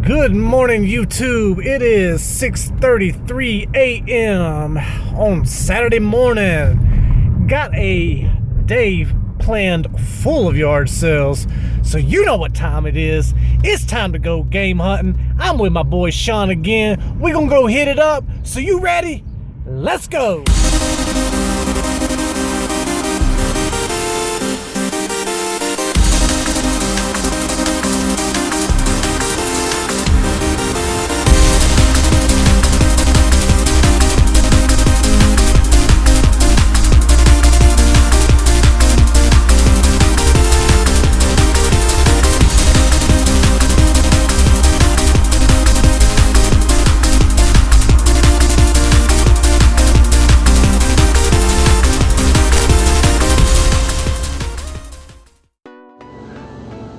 Good morning, YouTube. It is 6:33 a.m. on Saturday morning. Got a day planned full of yard sales, so you know what time it is. It's time to go game hunting. I'm with my boy Sean again. We're gonna go hit it up. So you ready? Let's go.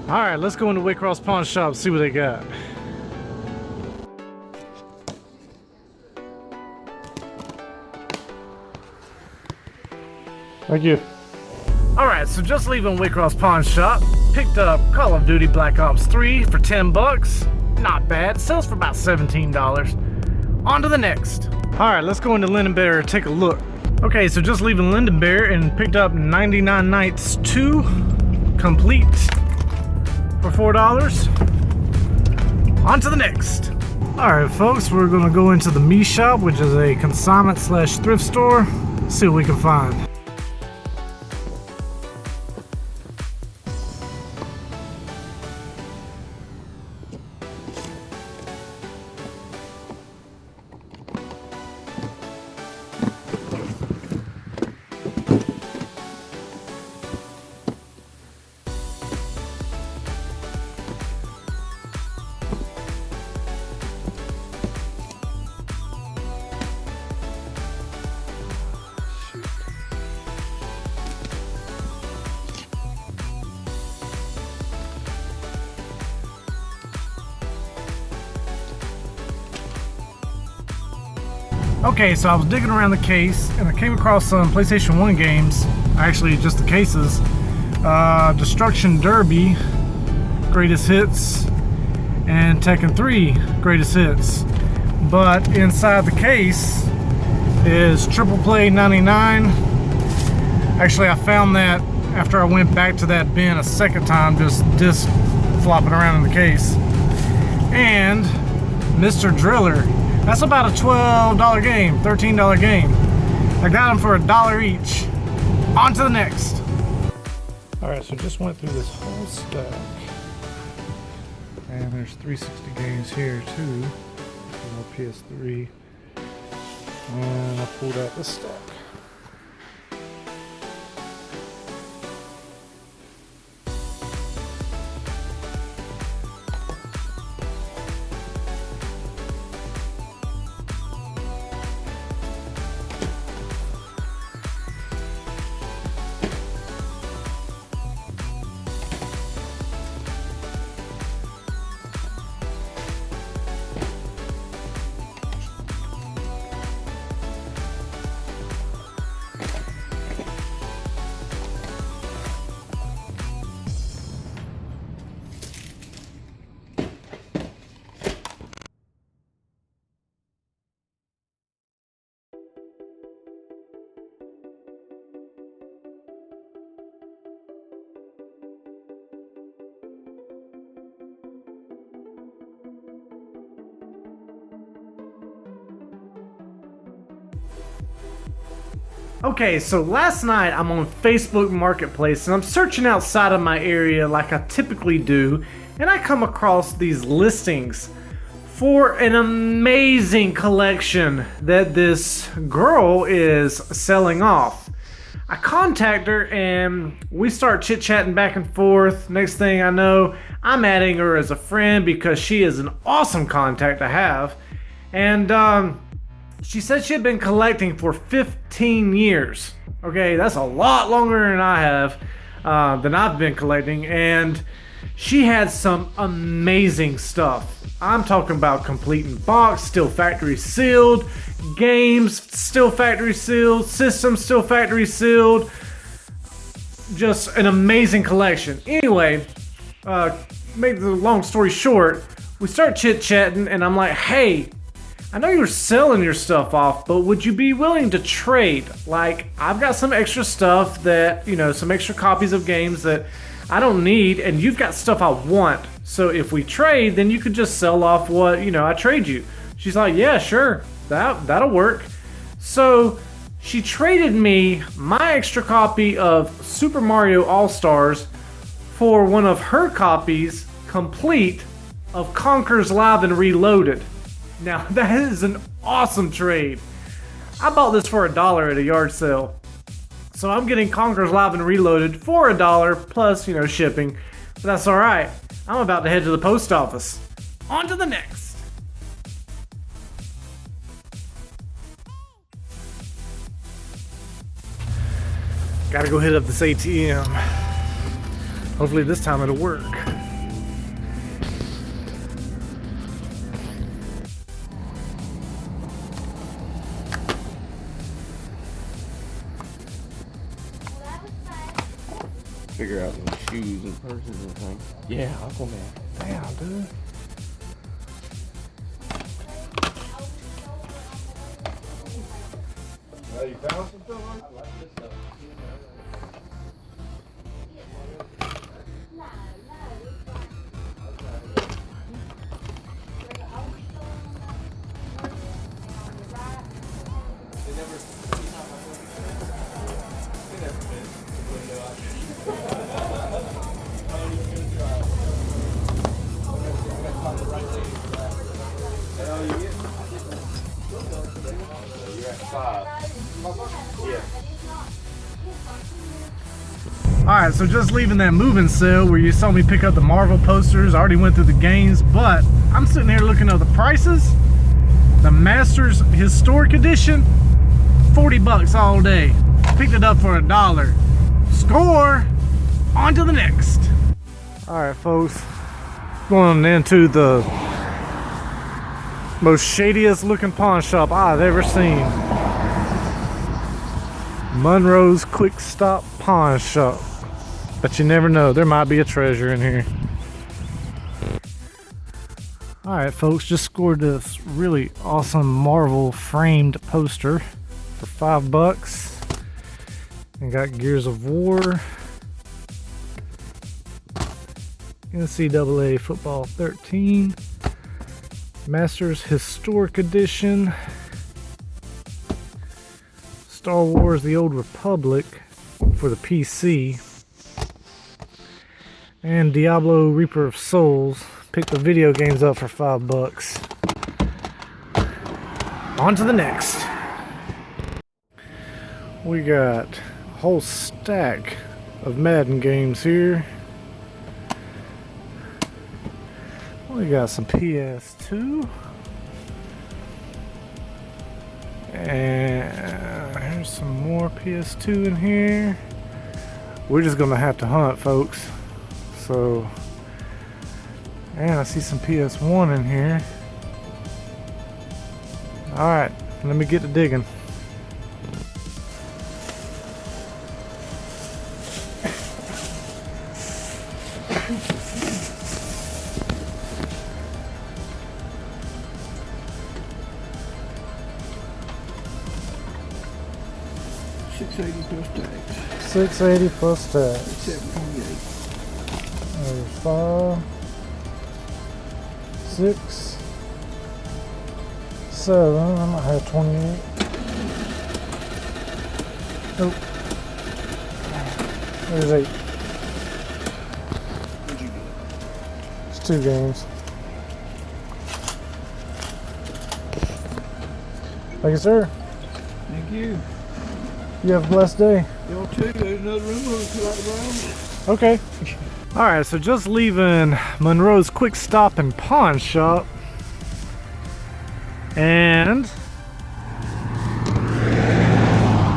Alright, let's go into Waycross Pawn Shop, see what they got. Thank you. Alright, so just leaving Waycross Pawn Shop, picked up Call of Duty Black Ops 3 for 10 bucks. Not bad, sells for about $17. On to the next. Alright, let's go into Lindenberry and take a look. Okay, so just leaving Lindenberry and picked up 99 Nights 2 complete for $4. On to the next. Alright folks, we're gonna go into the Me Shop, which is a consignment slash thrift store. See what we can find. Okay, so I was digging around the case and I came across some PlayStation 1 games, actually just the cases. Destruction Derby, Greatest Hits, and Tekken 3, Greatest Hits. But inside the case is Triple Play 99. Actually, I found that after I went back to that bin a second time, just disc flopping around in the case. And Mr. Driller. That's about a $12 game, $13 game. I got them for $1 each. On to the next. Alright, so just went through this whole stack. And there's 360 games here too. PS3. And I pulled out this stack. Okay, so last night I'm on Facebook Marketplace and I'm searching outside of my area like I typically do, and I come across these listings for an amazing collection that this girl is selling off. I contact her and we start chit-chatting back and forth. Next thing I know, I'm adding her as a friend because she is an awesome contact to have. And she said she had been collecting for 15 years. Okay, that's a lot longer than I have, than I've been collecting. And she had some amazing stuff. I'm talking about complete in box, still factory sealed, games still factory sealed, systems still factory sealed. Just an amazing collection. Anyway, make the long story short, we start chit-chatting, and I'm like, hey, I know you're selling your stuff off, but would you be willing to trade? Like, I've got some extra stuff that, you know, some extra copies of games that I don't need, and you've got stuff I want. So if we trade, then you could just sell off what, you know, I trade you. She's like, yeah, sure, that'll work. So she traded me my extra copy of Super Mario All-Stars for one of her copies, complete, of Conker's Live and Reloaded. Now, that is an awesome trade. I bought this for $1 at a yard sale. So I'm getting Conker's Live and Reloaded for $1 plus, you know, shipping. But that's alright. I'm about to head to the post office. On to the next. Gotta go hit up this ATM. Hopefully this time it'll work. Figure out some shoes and purses and things. Yeah, Aquaman. Damn, dude. You found some stuff? I like this stuff. Alright, so just leaving that moving sale where you saw me pick up the Marvel posters. I already went through the games, but I'm sitting here looking at the prices. The Masters Historic Edition, 40 bucks all day. Picked it up for $1. Score! On to the next. Alright folks, going into the most shadiest looking pawn shop I've ever seen. Monroe's Quick Stop Pawn Shop. But you never know, there might be a treasure in here. Alright folks, just scored this really awesome Marvel framed poster for $5. And got Gears of War, NCAA Football 13, Masters Historic Edition, Star Wars The Old Republic for the PC, and Diablo Reaper of Souls. Picked the video games up for $5. On to the next. We got a whole stack of Madden games here. We got some PS2. And here's some more PS2 in here. We're just gonna have to hunt, folks. So, and I see some PS1 in here. Alright, let me get to digging. $680 plus tax. $728. There's 5, 6, 7. I might have 28. Nope. There's 8. What'd you get? It's 2 games. Thank you, sir. Thank you. You have a blessed day. Y'all too. There's another room over to the right. Okay. Alright, so just leaving Monroe's Quick Stop and Pawn Shop. And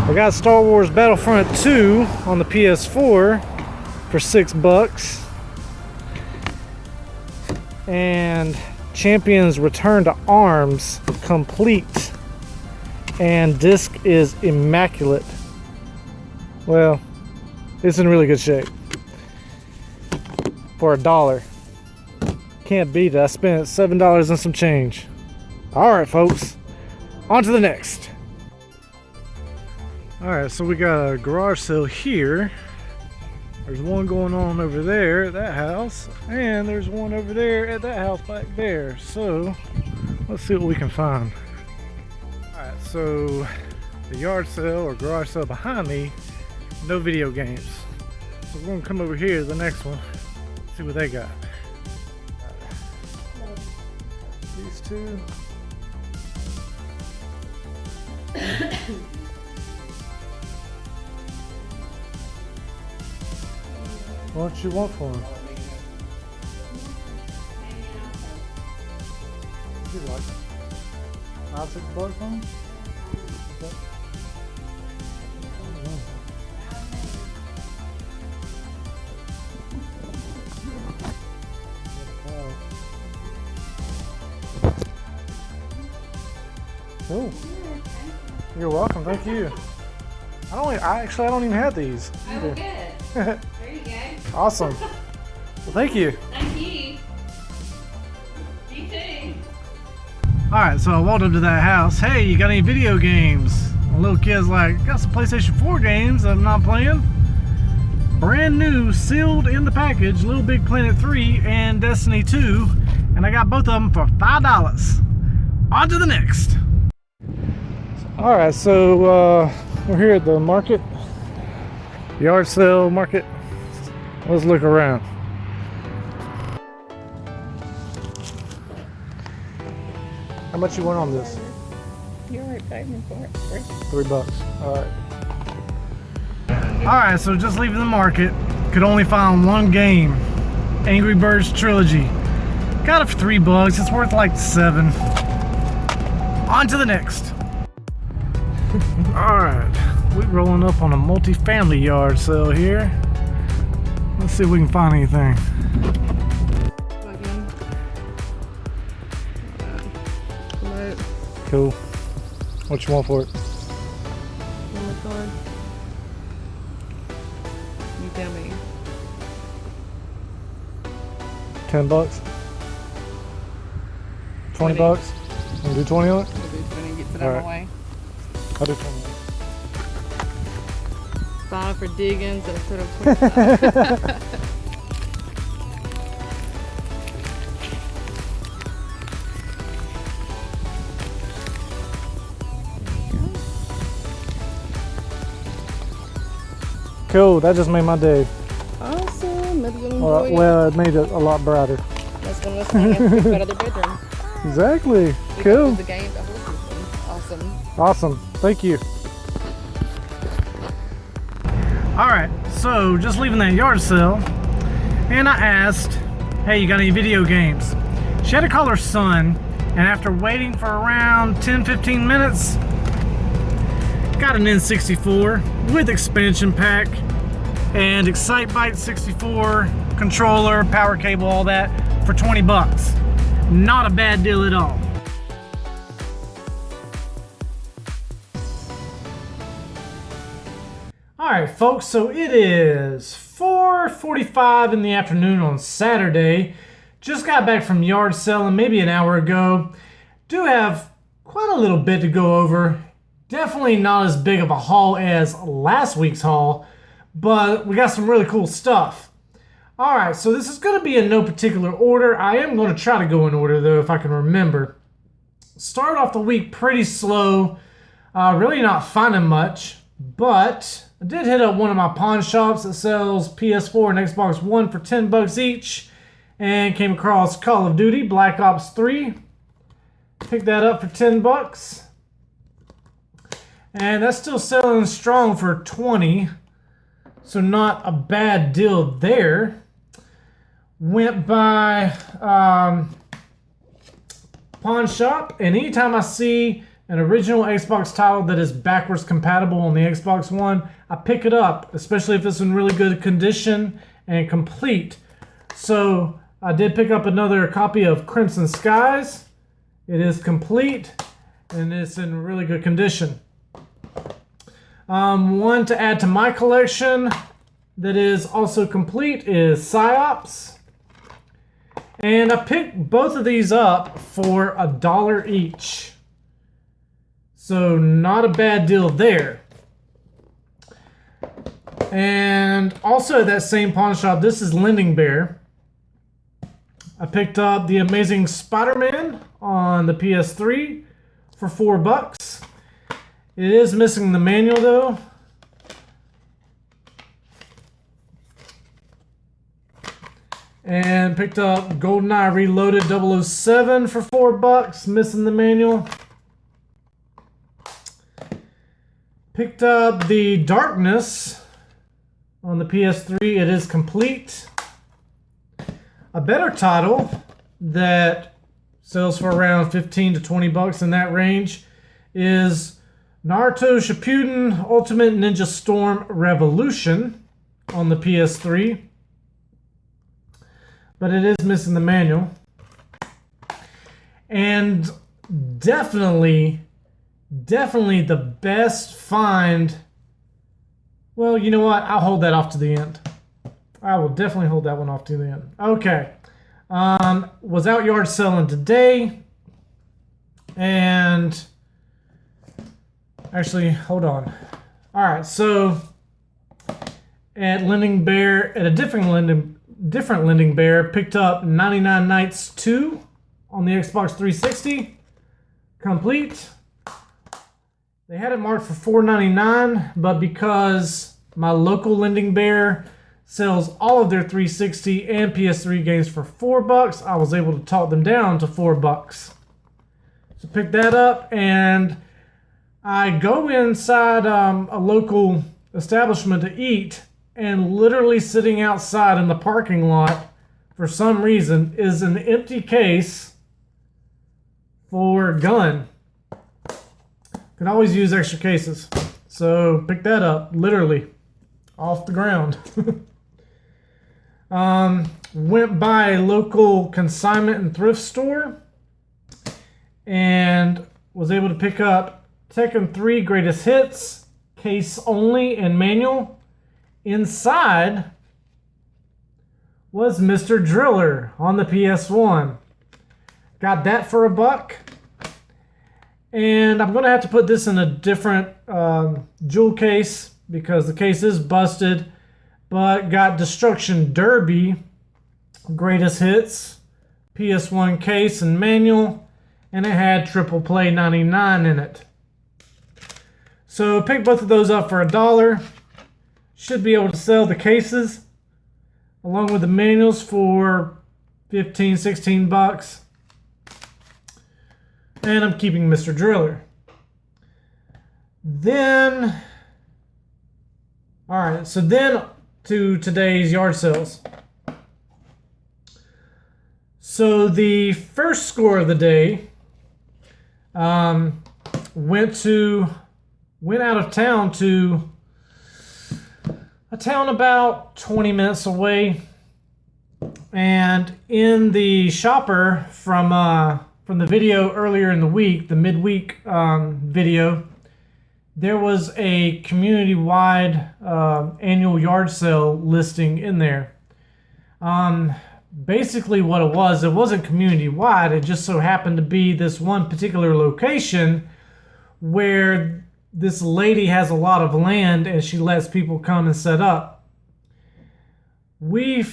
I got Star Wars Battlefront 2 on the PS4 for $6. And Champions Return to Arms complete. And disc is immaculate. Well, it's in really good shape. For $1. can't beat it. I spent $7 and some change. All right, folks, on to the next. All right, so we got a garage sale here. There's one going on over there at that house, and there's one over there at that house back there. So let's see what we can find. All right, so the yard sale or garage sale behind me, no video games. So we're gonna come over here to the next one, see what they got. These two. What you want for them? You like $5-6 for them? Okay. Cool. You're welcome. Thank you. I don't even have these. Oh, good. There you go. Awesome. Well, thank you. Thank you. You too. Alright, so I walked up to that house. Hey, you got any video games? My little kid's like, got some PlayStation 4 games I'm not playing. Brand new, sealed in the package, Little Big Planet 3 and Destiny 2. And I got both of them for $5. On to the next. Alright, so we're here at the market. Yard sale market. Let's look around. How much you want on this? You're right, paying for it. $3. Alright. Alright, so just leaving the market. Could only find one game. Angry Birds Trilogy. Got it for $3. It's worth like $7. On to the next. Alright. We're rolling up on a multi-family yard sale here. Let's see if we can find anything. Cool. What you want for it? You tell me. $10? $20? Wanna do 20 on it? I'll do 20, gets it out of Alright. my way. I'll do 20 on it. 5 for diggings and put up 25. Cool, that just made my day. Awesome. That's gonna enjoy Well, it made it a lot brighter. That's gonna swing in for other bedroom. Exactly. Cool. The game, the horses. Awesome. Awesome. Thank you. Alright, so just leaving that yard sale, and I asked, hey, you got any video games? She had to call her son, and after waiting for around 10-15 minutes, got an N64 with expansion pack and Excitebike 64 controller, power cable, all that for $20. Not a bad deal at all. Alright folks, so it is 4:45 in the afternoon on Saturday. Just got back from yard selling maybe an hour ago. Do have quite a little bit to go over. Definitely not as big of a haul as last week's haul, but we got some really cool stuff. Alright, so this is going to be in no particular order. I am going to try to go in order though if I can remember. Started off the week pretty slow, really not finding much, but I did hit up one of my pawn shops that sells PS4 and Xbox One for $10 each, and came across Call of Duty Black Ops 3. Picked that up for $10. And that's still selling strong for $20. So not a bad deal there. Went by pawn shop, and anytime I see an original Xbox title that is backwards compatible on the Xbox One, I pick it up, especially if it's in really good condition and complete. So I did pick up another copy of Crimson Skies. It is complete and it's in really good condition. One to add to my collection that is also complete is Psyops. And I picked both of these up for $1 each. So not a bad deal there. And also at that same pawn shop, this is Lending Bear. I picked up The Amazing Spider-Man on the PS3 for $4. It is missing the manual though. And picked up GoldenEye Reloaded 007 for $4, missing the manual. Picked up The Darkness on the PS3. It is complete. A better title that sells for around 15 to 20 bucks in that range is Naruto Shippuden Ultimate Ninja Storm Revolution on the PS3. But it is missing the manual. And definitely the best find. Well, you know what? I'll hold that off to the end. I will definitely hold that one off to the end. Okay. Was out yard selling today. And actually, hold on. All right, so at Lending Bear, at a different Lending Bear, picked up 99 Nights 2 on the Xbox 360. Complete. They had it marked for $4.99, but because my local Lending Bear sells all of their 360 and PS3 games for $4, I was able to talk them down to $4. So pick that up, and I go inside a local establishment to eat, and literally sitting outside in the parking lot for some reason is an empty case for a gun. Can always use extra cases. So pick that up, literally, off the ground. Went by a local consignment and thrift store and was able to pick up Tekken 3 Greatest Hits, case only and manual. Inside was Mr. Driller on the PS1. Got that for $1. And I'm going to have to put this in a different jewel case because the case is busted. But got Destruction Derby, Greatest Hits, PS1 case and manual. And it had Triple Play 99 in it. So pick both of those up for $1. Should be able to sell the cases along with the manuals for 15, 16 bucks. And I'm keeping Mr. Driller. Then, alright, so then to today's yard sales. So the first score of the day went out of town to a town about 20 minutes away, and in the shopper from the video earlier in the week, the midweek video, there was a community-wide annual yard sale listing in there. Basically what it wasn't community-wide, it just so happened to be this one particular location where this lady has a lot of land and she lets people come and set up. We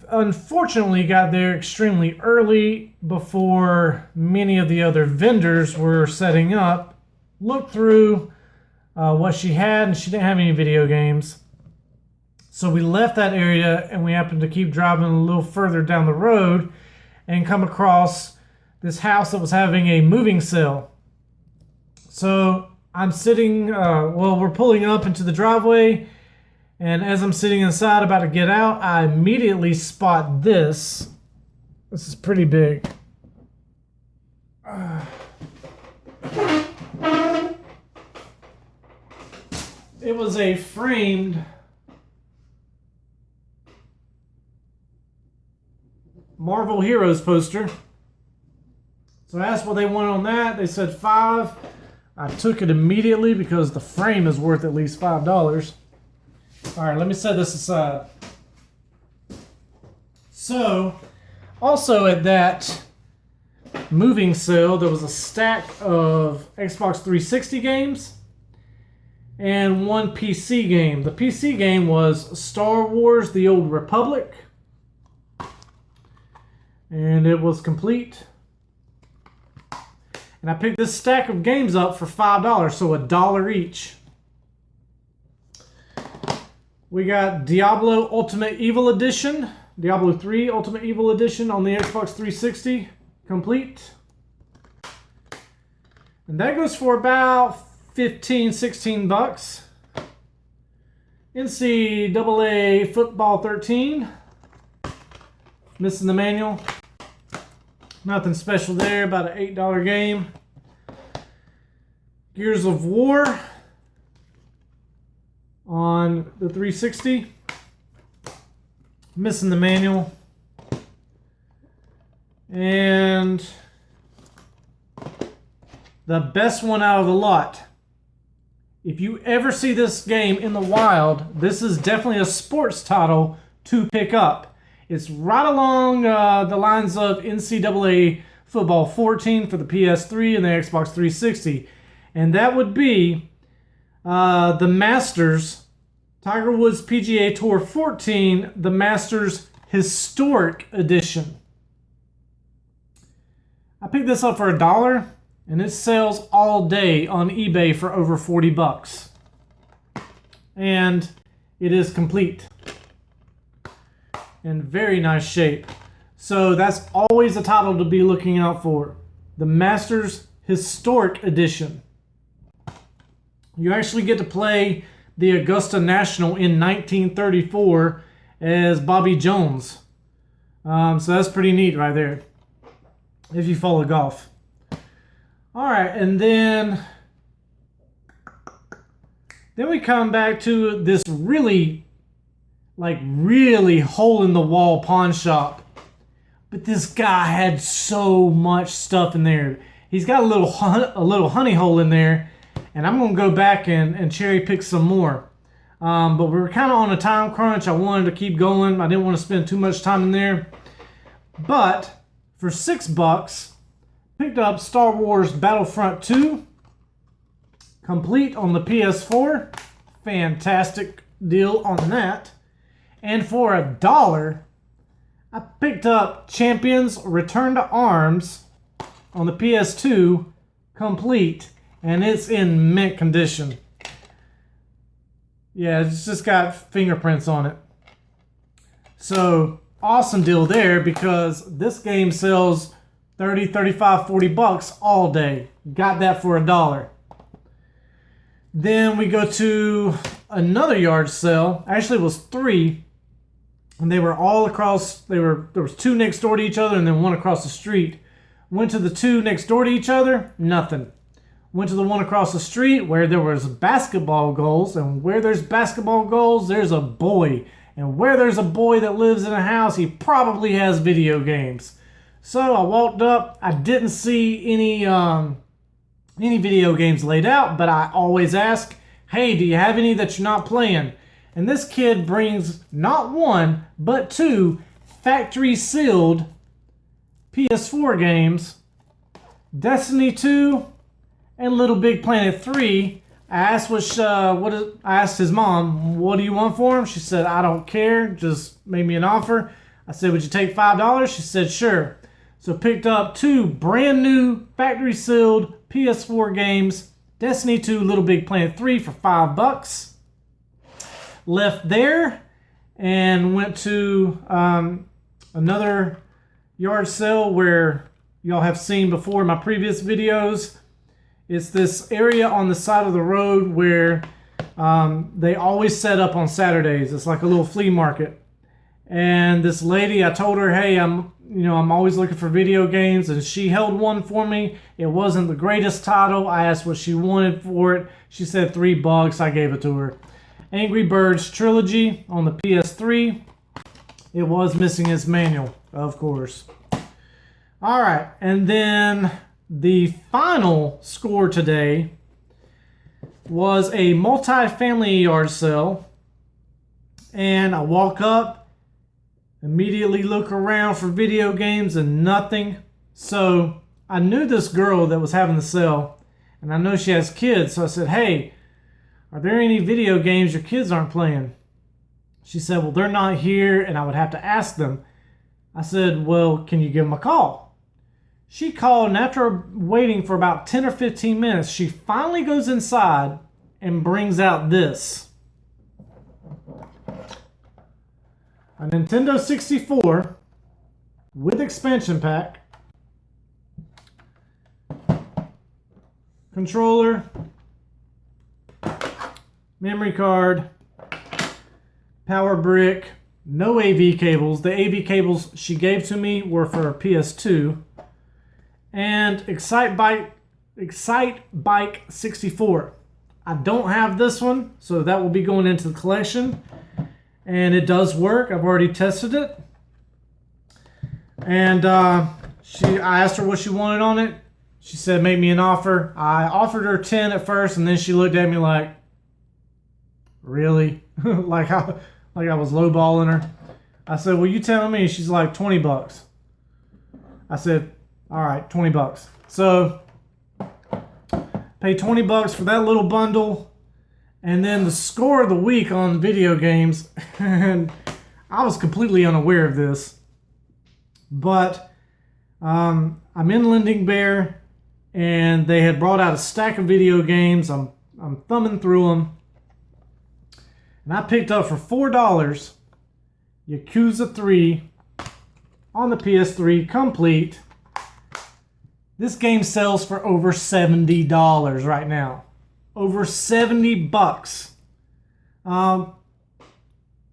unfortunately got there extremely early before many of the other vendors were setting up. Looked through what she had, and she didn't have any video games. So we left that area and we happened to keep driving a little further down the road and come across this house that was having a moving sale. So I'm sitting, we're pulling up into the driveway, and as I'm sitting inside about to get out, I immediately spot this. This is pretty big. It was a framed Marvel Heroes poster. So I asked what they wanted on that. They said $5. I took it immediately because the frame is worth at least $5. All right, let me set this aside. So, Also at that moving sale, there was a stack of Xbox 360 games and one PC game. The PC game was Star Wars: The Old Republic, and it was complete. And I picked this stack of games up for $5, so $1 each. We got Diablo Ultimate Evil Edition, Diablo 3 Ultimate Evil Edition on the Xbox 360, complete. And that goes for about 15, 16 bucks. NCAA Football 13. Missing the manual. Nothing special there, about an $8 game. Gears of War on the 360. Missing the manual. And the best one out of the lot. If you ever see this game in the wild, this is definitely a sports title to pick up. It's right along the lines of NCAA Football 14 for the PS3 and the Xbox 360. And that would be the Masters, Tiger Woods PGA Tour 14, the Masters Historic Edition. I picked this up for $1, and it sells all day on eBay for over 40 bucks. And it is complete. In very nice shape. So that's always a title to be looking out for. The Masters Historic Edition. You actually get to play the Augusta National in 1934 as Bobby Jones. So that's pretty neat right there, if you follow golf. Alright, and then we come back to this really hole-in-the-wall pawn shop. But this guy had so much stuff in there. He's got a little honey hole in there, and I'm going to go back and cherry pick some more. But we were kind of on a time crunch. I wanted to keep going. I didn't want to spend too much time in there. But for $6, picked up Star Wars Battlefront 2, complete on the PS4. Fantastic deal on that. And for $1, I picked up Champions Return to Arms on the PS2, complete, and it's in mint condition. Yeah, it's just got fingerprints on it. So, awesome deal there, because this game sells 30, 35, 40 bucks all day. Got that for $1. Then we go to another yard sale. Actually, it was 3. And they were all across, there was 2 next door to each other and then 1 across the street. Went to the 2 next door to each other, nothing. Went to the 1 across the street where there was basketball goals, and where there's basketball goals, there's a boy. And where there's a boy that lives in a house, he probably has video games. So I walked up, I didn't see any video games laid out, but I always ask, hey, do you have any that you're not playing? And this kid brings not 1, but 2 factory sealed PS4 games, Destiny 2 and Little Big Planet 3. I asked I asked his mom, what do you want for him? She said, I don't care, just made me an offer. I said, would you take $5? She said, sure. So picked up 2 brand new factory sealed PS4 games, Destiny 2, Little Big Planet 3 for $5. Left there and went to another yard sale where y'all have seen before in my previous videos. It's this area on the side of the road where they always set up on Saturdays. It's like a little flea market. And this lady, I told her, hey, I'm always looking for video games, and she held one for me. It wasn't the greatest title. I asked what she wanted for it. She said $3. I gave it to her. Angry Birds Trilogy on the PS3. It was missing its manual, of course. Alright, and then the final score today was a multi-family yard sale. And I walk up, Immediately look around for video games and nothing. So I knew this girl that was having the sale, and I know she has kids. So I said, hey, are there any video games your kids aren't playing? She said, well, they're not here, and I would have to ask them. I said, well, can you give them a call? She called, and after waiting for about 10 or 15 minutes, she finally goes inside and brings out this. A Nintendo 64 with expansion pack, controller, memory card, power brick, no AV cables. The AV cables she gave to me were for PS2, and Excite Bike 64. I don't have this one, so that will be going into the collection. And it does work. I've already tested it. And I asked her what she wanted on it. She said, make me an offer. I offered her 10 at first, and then she looked at me like, really? like I was lowballing her. I said, well, you telling me? She's like, $20. I said, all right, $20. So, pay $20 for that little bundle. And then the score of the week on video games, and I was completely unaware of this, but I'm in Lending Bear, and they had brought out a stack of video games. I'm thumbing through them, and I picked up for $4 Yakuza 3 on the PS3 complete. This game sells for over $70 right now. Over $70.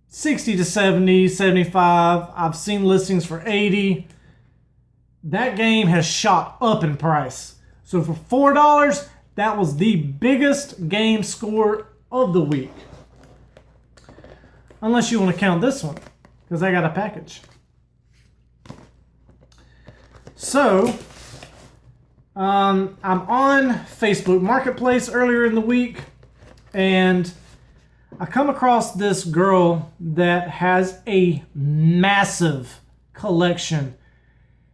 60 to 70, 75. I've seen listings for 80. That game has shot up in price. So for $4, that was the biggest game score of the week. Unless you want to count this one, because I got a package. So, I'm on Facebook Marketplace earlier in the week, and I come across this girl that has a massive collection.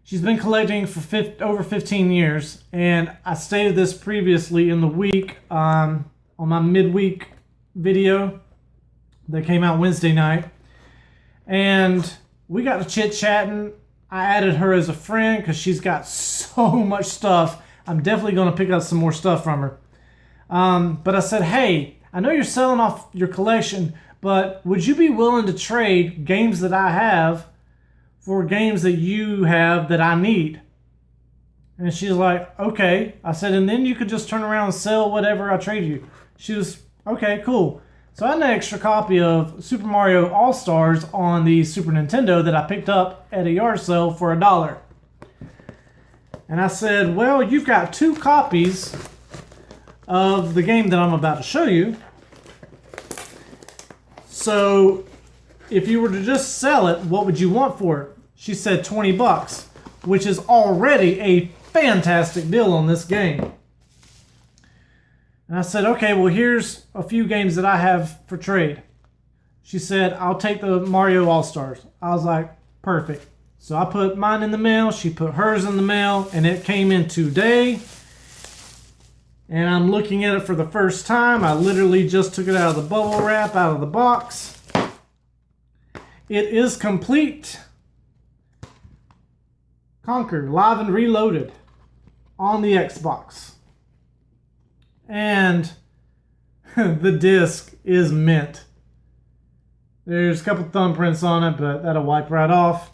She's been collecting for over 15 years, and I stated this previously in the week on my midweek video that came out Wednesday night, and we got to chit-chatting. I added her as a friend because she's got so much stuff. I'm definitely going to pick up some more stuff from her. But I said, hey, I know you're selling off your collection, but would you be willing to trade games that I have for games that you have that I need? And she's like, okay. I said, and then you could just turn around and sell whatever I trade you. She was, okay, cool. So I had an extra copy of Super Mario All-Stars on the Super Nintendo that I picked up at a yard sale for $1. And I said, well, you've got 2 copies of the game that I'm about to show you. So if you were to just sell it, what would you want for it? She said $20, which is already a fantastic deal on this game. And I said, okay, well, here's a few games that I have for trade. She said, I'll take the Mario All-Stars. I was like, perfect. So I put mine in the mail. She put hers in the mail, and it came in today. And I'm looking at it for the first time. I literally just took it out of the bubble wrap, out of the box. It is complete. Conquer Live and Reloaded on the Xbox. And the disc is mint. There's a couple thumbprints on it, but that'll wipe right off.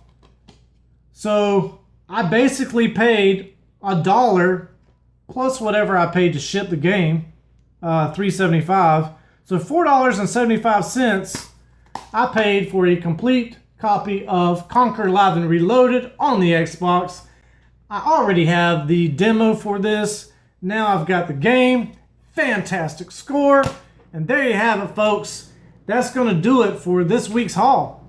So I basically paid $1 plus whatever I paid to ship the game, $3.75. So $4.75 I paid for a complete copy of Conquer Live and Reloaded on the Xbox. I already have the demo for this. Now I've got the game. Fantastic score. And there you have it, folks. That's going to do it for this week's haul.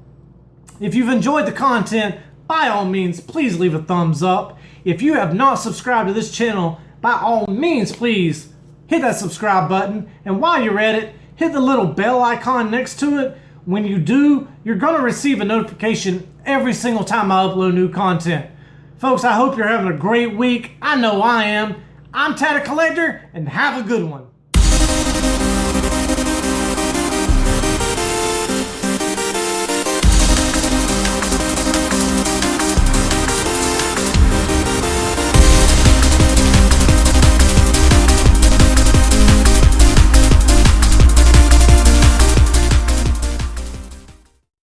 If you've enjoyed the content, by all means, please leave a thumbs up. If you have not subscribed to this channel, by all means, please hit that subscribe button. And while you're at it, hit the little bell icon next to it. When you do, you're going to receive a notification every single time I upload new content. Folks, I hope you're having a great week. I know I am. I'm Tatted Collector, and have a good one.